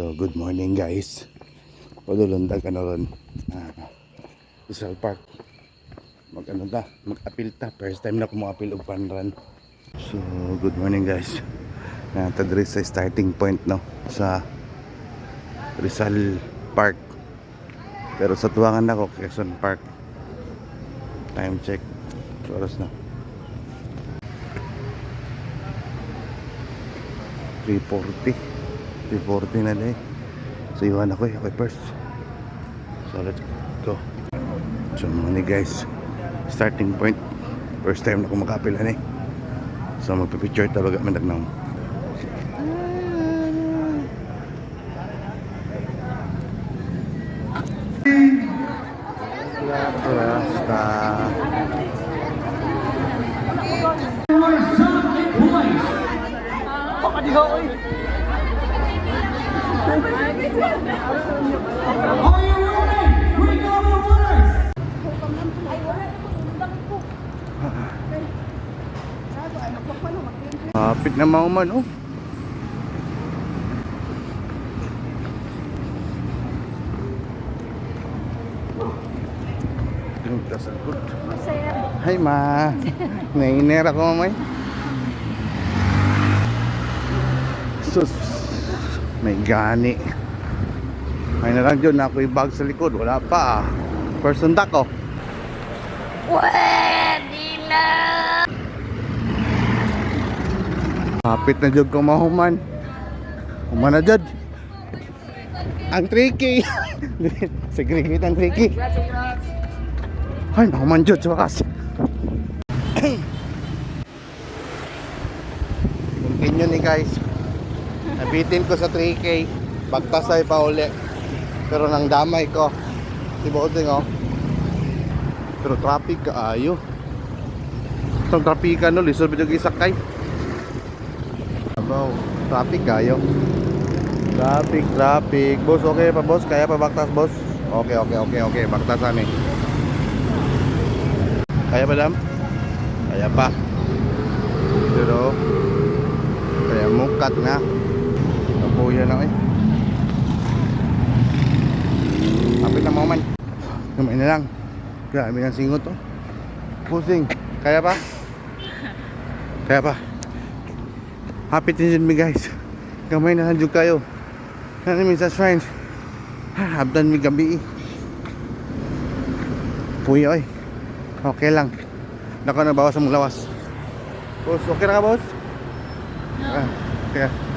So good morning guys. Padulundag ka na ron. Rizal Park. Mag-apil ta. First time na ko mag-apil og panran. So good morning guys. Natadri sa starting point no sa Rizal Park. Pero sa tuwangan ako Quezon Park. Time check. Oras na. 3:40 na din. So iwan ako okay first. So let's go. So mga guys, starting point. First time na ako makapilan So magpipicture talaga mandagnang. Rasta. Are you ready? We go to winners! Kapit na mauman oh. Hi ma. Nainer ako mamay. Sus. May gani. May na lang dyan na ako yung bag sa likod. Wala pa Person duck oh. Pwede na! Kapit na dyan kung mahuman. Human na dyan. Ang tricky. Sigrit ang tricky. Ay, nahuman dyan sa wakas. Continue ni guys. Nabitin ko sa 3K. Bagtasay pa uli. Pero nang damay ko. Si Bossing oh. Pero traffic kaayo. Itong traffic no, lisod bidog isakay. Abaw, traffic kayo. Traffic. Boss, okay pa boss? Kaya pa baktas boss? Okay. Baktas amin. Kaya pa dam? Kaya pa. Pero kaya mukat na. Nabuya na Kapit na moment. Kamay na lang. Grabe ng singot to. Pusing. Kaya pa? Kaya pa. Happy tension me guys. Kamay na lang dyan kayo. Ano namin sa shrine. Habdan mi gabi Puya oy. Okay lang. Nako na bawas sa mong lawas. Boss, okay na ka boss? Okay.